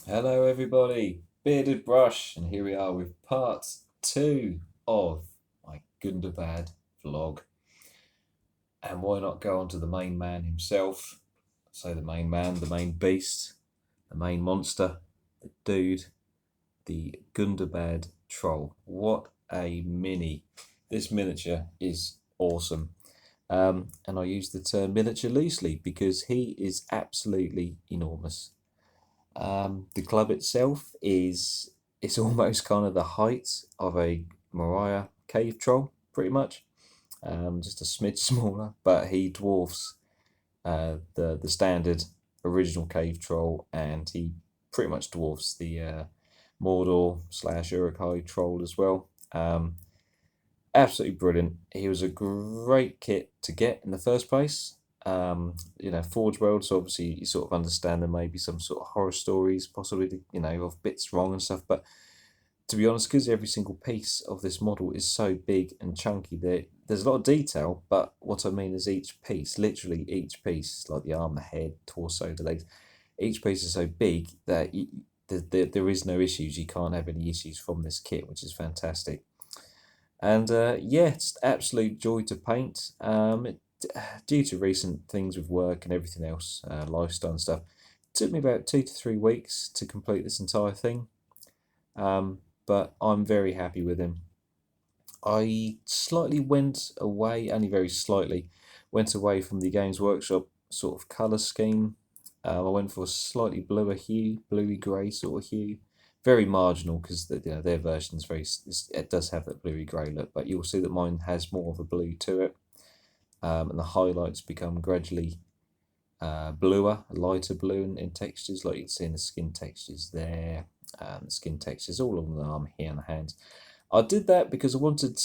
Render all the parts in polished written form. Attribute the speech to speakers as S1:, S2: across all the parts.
S1: Hello, everybody. Bearded Brush, and here we are with part two of my Gunabad vlog. And why not go on to the main man himself? So, the main man, the main beast, the main monster, the dude, the Gundabad troll. What a mini! This miniature is awesome. And I use the term miniature loosely because he is absolutely enormous. The club itself is it's almost kind of the height of a Mariah cave troll, pretty much. Just a smidge smaller, but he dwarfs the standard original cave troll, and he pretty much dwarfs the Mordor slash Uruk-hai troll as well. Absolutely brilliant. He was a great kit to get in the first place. Forge World, so obviously you sort of understand there may be some sort of horror stories, possibly, of bits wrong and stuff. But to be honest, because every single piece of this model is so big and chunky, there's a lot of detail. But what I mean is each piece, literally each piece, like the arm, the head, torso, the legs, each piece is so big that there is no issues. You can't have any issues from this kit, which is fantastic. And yeah, it's absolute joy to paint. Due to recent things with work and everything else, lifestyle and stuff, it took me about 2 to 3 weeks to complete this entire thing. But I'm very happy with him. I slightly went away, only very slightly, went away from the Games Workshop sort of colour scheme. I went for a slightly bluer hue, bluey grey sort of hue. Very marginal because their version is it does have that bluey grey look, but you'll see that mine has more of a blue to it, and the highlights become gradually bluer, lighter blue in textures, like you can see in the skin textures there, the skin textures all on the arm here and the hands. I did that because I wanted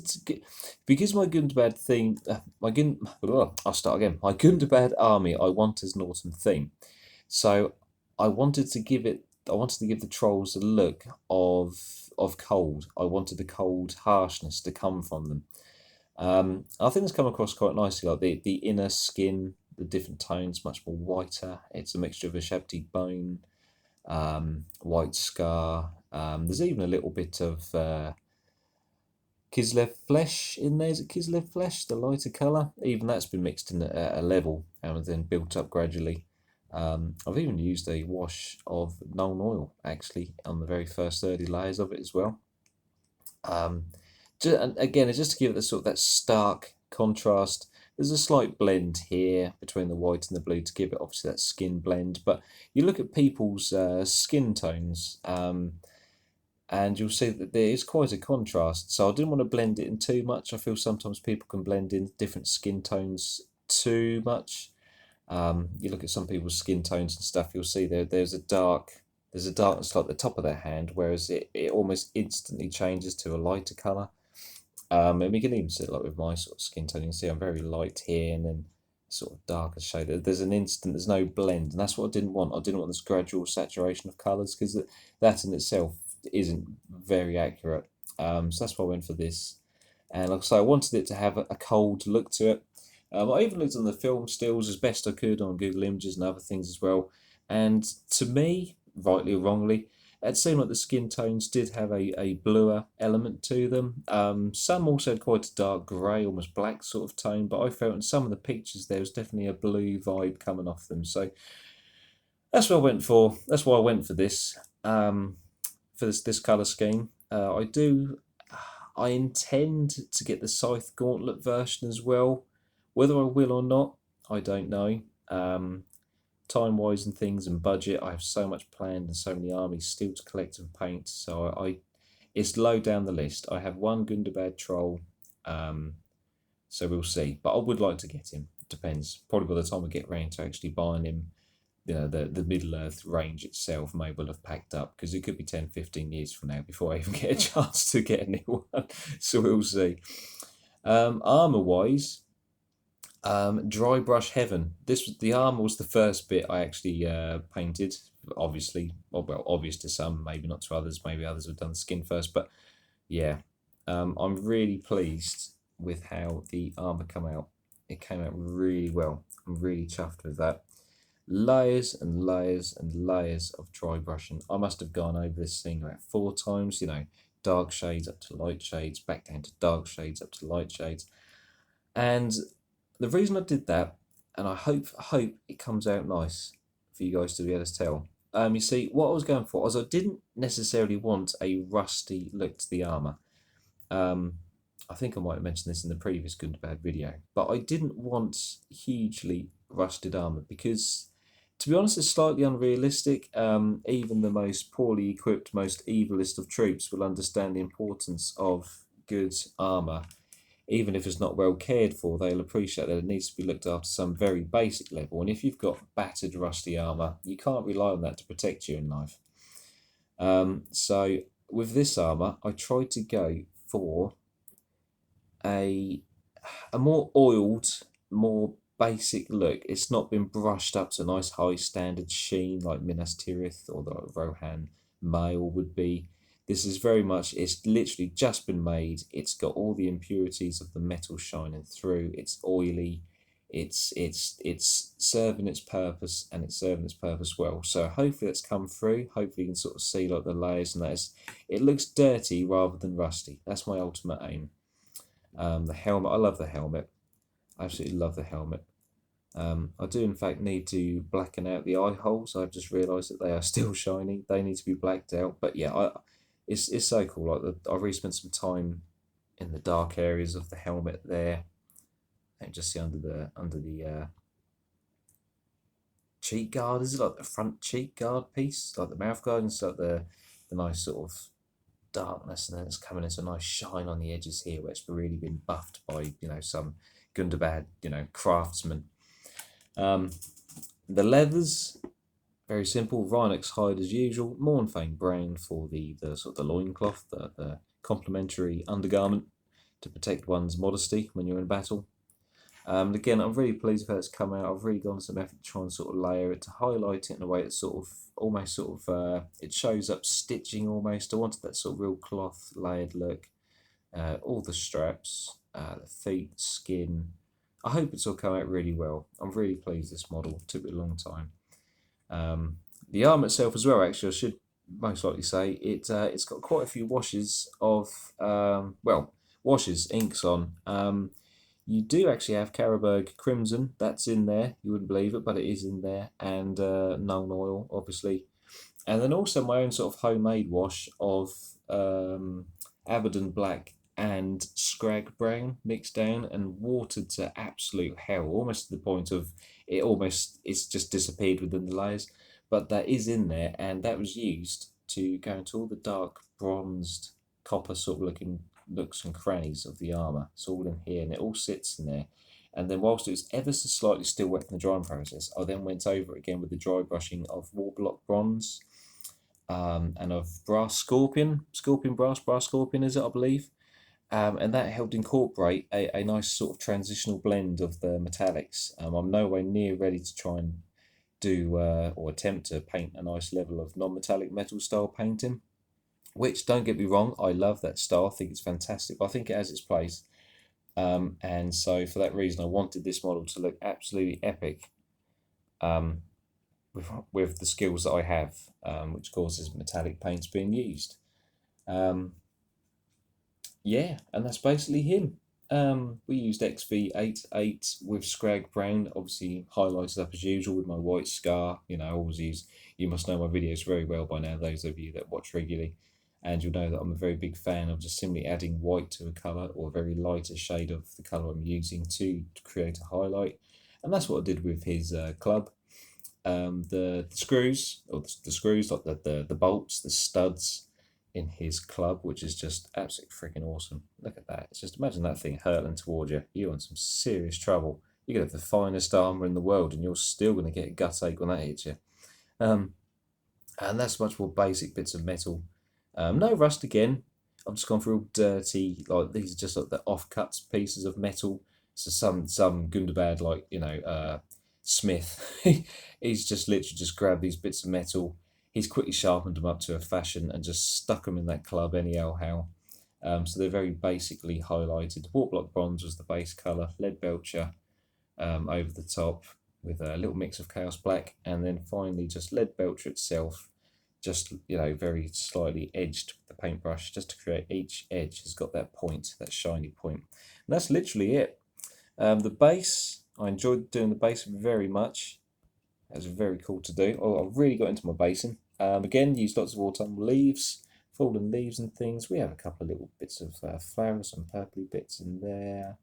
S1: to get because my Gundabad theme, I'll start again. My Gundabad army, I want as an autumn theme, so I wanted to give it. I wanted to give the trolls a look of cold. I wanted the cold harshness to come from them. I think it's come across quite nicely. Like the inner skin, the different tones, much more whiter. It's a mixture of a Shabti bone, white scar. There's even a little bit of Kislev flesh in there. Is it Kislev flesh, the lighter colour? Even that's been mixed in at a level and then built up gradually. I've even used a wash of Nuln oil actually on the very first 30 layers of it as well. And again, it's just to give it the sort of that stark contrast. There's a slight blend here between the white and the blue to give it obviously that skin blend. But you look at people's skin tones, and you'll see that there is quite a contrast. So I didn't want to blend it in too much. I feel sometimes people can blend in different skin tones too much. You look at some people's skin tones and stuff, you'll see there's a darkness like the top of their hand, whereas it almost instantly changes to a lighter colour. And we can even see it like with my sort of skin tone. You can see I'm very light here and then sort of darker shade. There's no blend, and that's what I didn't want. I didn't want this gradual saturation of colours because that in itself isn't very accurate. So that's why I went for this. And like I say, I wanted it to have a cold look to it. I even looked on the film stills as best I could on Google Images and other things as well. And to me, rightly or wrongly, it seemed like the skin tones did have a bluer element to them. Some also had quite a dark grey, almost black sort of tone, but I felt in some of the pictures there was definitely a blue vibe coming off them. So that's what I went for. That's why I went for this. For this colour scheme. I intend to get the Scythe Gauntlet version as well. Whether I will or not, I don't know. Time wise and things and budget, I have so much planned and so many armies still to collect and paint. So it's low down the list. I have one Gundabad troll, so we'll see. But I would like to get him. Depends. Probably by the time we get round to actually buying him, the Middle Earth range itself may well have packed up because it could be 10, 15 years from now before I even get a chance to get a new one. So we'll see. Armor wise, dry brush heaven. The armor was the first bit I actually painted. Obviously, well, obvious to some, maybe not to others. Maybe others have done the skin first, but yeah, I'm really pleased with how the armor come out. It came out really well. I'm really chuffed with that. layers and layers and layers of dry brushing. I must have gone over this thing about 4 times, dark shades up to light shades, back down to dark shades up to light shades. And the reason I did that, and I hope it comes out nice for you guys to be able to tell. You see, what I was going for was I didn't necessarily want a rusty look to the armour. I think I might have mentioned this in the previous Gunabad video, but I didn't want hugely rusted armour because, to be honest, it's slightly unrealistic. Even the most poorly equipped, most evilest of troops will understand the importance of good armour. Even if it's not well cared for, they'll appreciate that it needs to be looked after some very basic level. And if you've got battered, rusty armour, you can't rely on that to protect you in life. So with this armour, I tried to go for a more oiled, more basic look. It's not been brushed up to a nice high standard sheen like Minas Tirith or the Rohan Mail would be. This is very much, it's literally just been made. It's got all the impurities of the metal shining through. It's oily. It's serving its purpose, and it's serving its purpose well. So hopefully that's come through. Hopefully you can sort of see like the layers and that. It looks dirty rather than rusty. That's my ultimate aim. The helmet, I love the helmet. I absolutely love the helmet. I do in fact need to blacken out the eye holes. I've just realised that they are still shiny. They need to be blacked out. But yeah, it's so cool. Like I really spent some time in the dark areas of the helmet there, and just see under the cheek guard. Is it like the front cheek guard piece, like the mouth guard, and so the nice sort of darkness, and then it's coming into a nice shine on the edges here, where it's really been buffed by some Gunabad craftsman. The leathers, very simple, Rhinox hide as usual, Mournfang brown for the sort of the loincloth, the complementary undergarment to protect one's modesty when you're in battle. And again, I'm really pleased with how it's come out. I've really gone some effort to try and sort of layer it, to highlight it in a way that sort of almost it shows up stitching almost. I wanted that sort of real cloth layered look. All the straps, the feet, skin. I hope it's all come out really well. I'm really pleased with this model. It took me a long time. The arm itself as well, actually, I should most likely say, it's got quite a few washes of, washes, inks on. You do actually have Carroburg Crimson, that's in there, you wouldn't believe it, but it is in there, and Nuln Oil, obviously. And then also my own sort of homemade wash of Abaddon Black and Scrag Brown mixed down and watered to absolute hell, almost to the point of it's just disappeared within the layers. But that is in there, and that was used to go into all the dark bronzed copper sort of looking nooks and crannies of the armour. It's all in here, and it all sits in there. And then whilst it was ever so slightly still wet from the drying process, I then went over it again with the dry brushing of Warblock Bronze and of Brass Scorpion. Brass Scorpion is it, I believe. And that helped incorporate a nice sort of transitional blend of the metallics. I'm nowhere near ready to try and do or attempt to paint a nice level of non-metallic metal style painting, which, don't get me wrong, I love that style. I think it's fantastic, but I think it has its place. And so for that reason, I wanted this model to look absolutely epic with the skills that I have, which causes metallic paints being used. Yeah, and that's basically him. We used XV88 with Scrag Brown, obviously highlighted up as usual with my white scar. I always use, you must know my videos very well by now, those of you that watch regularly, and you'll know that I'm a very big fan of just simply adding white to a colour or a very lighter shade of the colour I'm using to create a highlight. And that's what I did with his club. The screws, or the screws, like the bolts, the studs in his club, which is just absolutely freaking awesome. Look at that. It's just, imagine that thing hurtling towards you. You're in some serious trouble. You could have the finest armour in the world and you're still going to get a gut ache when that hits you. And that's much more basic bits of metal. No rust again. I've just gone through all dirty, like these are just like the off-cuts pieces of metal. So some Gunabad, like, Smith, he's just literally just grabbed these bits of metal. He's quickly sharpened them up to a fashion and just stuck them in that club anyhow how. So they're very basically highlighted. Warblock Bronze was the base colour, Lead Belcher over the top. with a little mix of Chaos Black, and then finally just Lead Belcher itself, just, you know, very slightly edged with the paintbrush, just to create each edge has got that point, that shiny point. And that's literally it. The base, I enjoyed doing the base very much. That was very cool to do. I really got into my basing. Again, used lots of autumn leaves, fallen leaves and things. We have a couple of little bits of flowers, some purpley bits in there.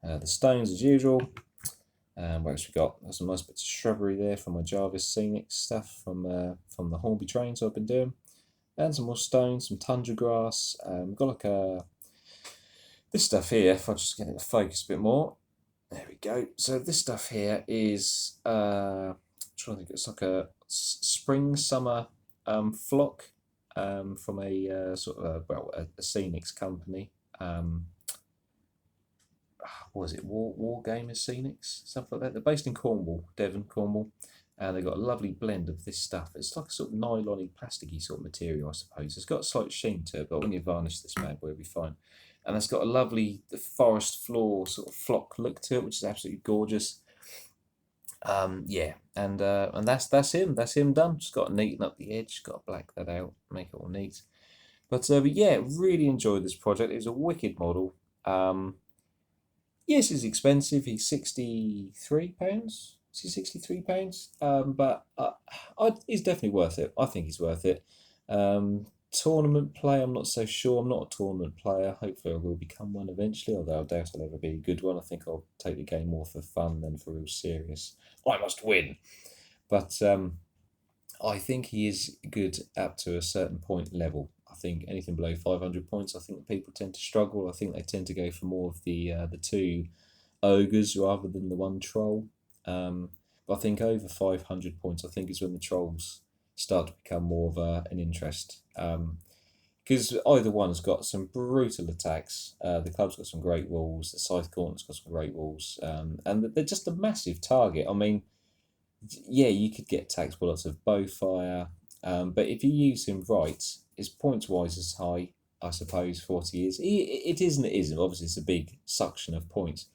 S1: The stones as usual. What else we got? There's some nice bits of shrubbery there from my Jarvis Scenic stuff from the Hornby trains I've been doing. And some more stones, some tundra grass. Got like this stuff here, if I just get it to focus a bit more. There we go. So this stuff here is I'm trying to think, it's like a spring summer flock from a sort of a Scenics company. What was it? War Gamers Scenics, something like that. They're based in Cornwall, Devon, Cornwall, and they've got a lovely blend of this stuff. It's like a sort of nylon-y, plasticky sort of material, I suppose. It's got a slight sheen to it, but when you varnish this bad boy, it'll be fine. And it's got a lovely forest floor sort of flock look to it, which is absolutely gorgeous. Yeah, and that's him. That's him done. Just got to neaten up the edge. Got to black that out, make it all neat. But yeah, really enjoyed this project. It was a wicked model. Yes, it's expensive. He's £63. Is he £63? But he's definitely worth it. I think he's worth it. Tournament play, I'm not so sure. I'm not a tournament player. Hopefully I will become one eventually, although I doubt I'll ever be a good one. I think I'll take the game more for fun than for real serious. I must win. But I think he is good up to a certain point level. I think anything below 500 points, I think people tend to struggle. I think they tend to go for more of the two ogres rather than the one troll. But I think over 500 points, I think is when the trolls start to become more of an interest. Because either one's got some brutal attacks. The club's got some great rules. The Scythe Gauntlet's got some great rules. And they're just a massive target. I mean, yeah, you could get attacked with lots of bow fire. But if you use him right, his points wise is high, I suppose, for what he is. It isn't, it isn't. Obviously, it's a big suction of points.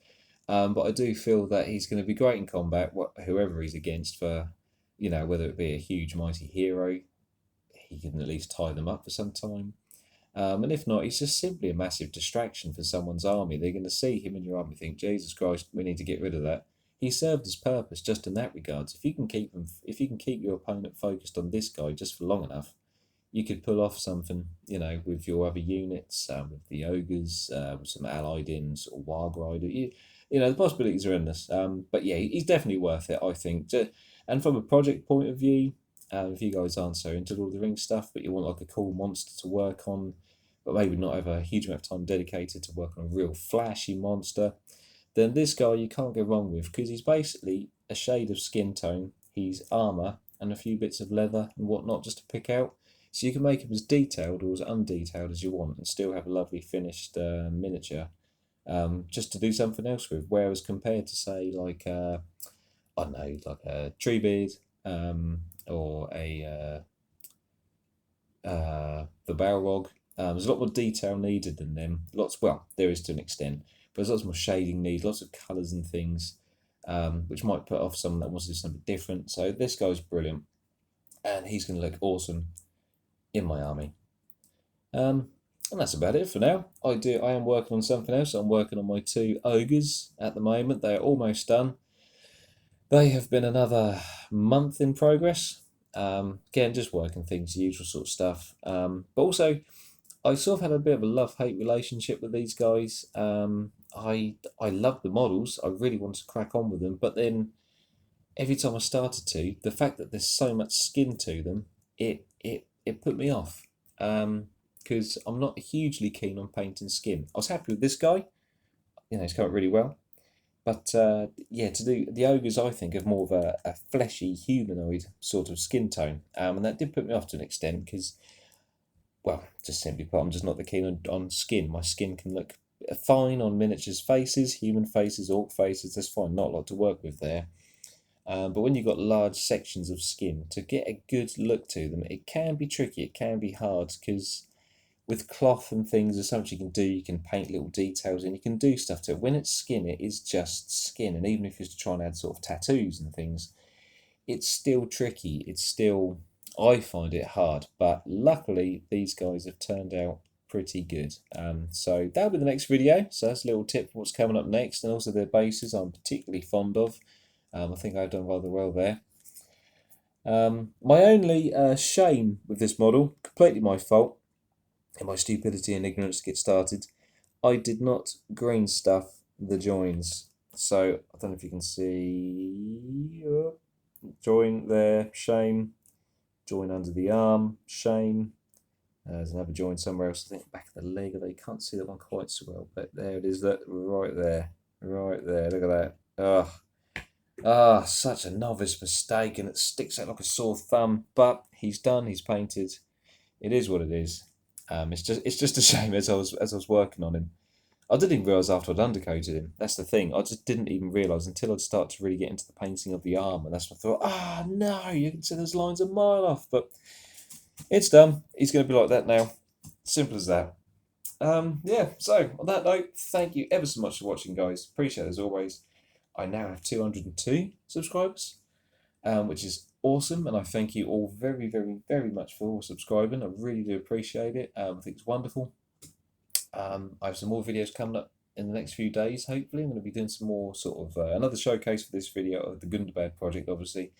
S1: But I do feel that he's going to be great in combat, whoever he's against, for, you know, whether it be a huge, mighty hero, he can at least tie them up for some time. And if not, he's just simply a massive distraction for someone's army. They're going to see him in your army and think, Jesus Christ, we need to get rid of that. He served his purpose just in that regards. If you can keep your opponent focused on this guy just for long enough, you could pull off something, you know, with your other units, with the ogres, with some allied in sort of Wild Rider. You know, the possibilities are endless. But yeah, he's definitely worth it, I think. And from a project point of view, if you guys aren't so into Lord of the Rings stuff, but you want like a cool monster to work on, but maybe not have a huge amount of time dedicated to work on a real flashy monster, then this guy you can't go wrong with, because he's basically a shade of skin tone. He's armour and a few bits of leather and whatnot just to pick out. So you can make him as detailed or as undetailed as you want and still have a lovely finished miniature just to do something else with. Whereas compared to, say, like, I don't know, like a Treebeard or the Balrog, there's a lot more detail needed than them. Well, there is to an extent, but there's lots more shading needed, lots of colours and things, which might put off someone that wants to do something different. So this guy's brilliant, and he's going to look awesome in my army. And that's about it for now. I am working on something else. I'm working on my 2 ogres at the moment. They're almost done. They have been another month in progress. Again, just working things, the usual sort of stuff. But also, I sort of had a bit of a love-hate relationship with these guys. I love the models. I really wanted to crack on with them, but then every time I started to, the fact that there's so much skin to them, it put me off. Because I'm not hugely keen on painting skin. I was happy with this guy. You know, he's come out really well. But yeah, to do the ogres, I think, have more of a fleshy, humanoid sort of skin tone. And that did put me off to an extent because, well, just simply put, I'm just not that keen on skin. My skin can look fine on miniatures' faces, human faces, orc faces. That's fine, not a lot to work with there. But when you've got large sections of skin, to get a good look to them, it can be tricky. It can be hard because, with cloth and things, there's so much you can do. You can paint little details and you can do stuff to it. When it's skin, it is just skin. And even if you're trying to add sort of tattoos and things, it's still tricky. It's still, I find it hard. But luckily, these guys have turned out pretty good. So that'll be the next video. So that's a little tip for what's coming up next. And also their bases I'm particularly fond of. I think I've done rather well there. My only shame with this model, completely my fault, and my stupidity and ignorance to get started, I did not green stuff the joins. So I don't know if you can see, join there, shame, join under the arm, shame. There's another join somewhere else, I think back of the leg, although you can't see that one quite so well, but there it is, that right there, look at that. Such a novice mistake, and it sticks out like a sore thumb, but he's done, he's painted. It is what it is. It's just a shame as I was working on him. I didn't even realise after I'd undercoated him. That's the thing. I just didn't even realise until I'd start to really get into the painting of the arm, and that's when I thought, no, you can see those lines a mile off. But it's done. He's going to be like that now. Simple as that. Yeah. So on that note, thank you ever so much for watching, guys. Appreciate it as always. I now have 202 subscribers, which is awesome, and I thank you all very, very, very much for subscribing. I really do appreciate it. I think it's wonderful. I have some more videos coming up in the next few days, hopefully. I'm going to be doing some more sort of another showcase for this video of the Gunabad project, obviously.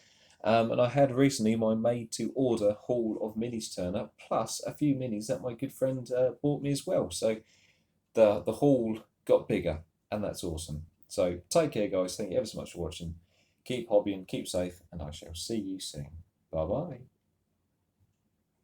S1: And I had recently my made-to-order haul of minis turn up, plus a few minis that my good friend bought me as well. So the haul got bigger, and that's awesome. So take care, guys. Thank you ever so much for watching. Keep hobbying, keep safe, and I shall see you soon. Bye-bye.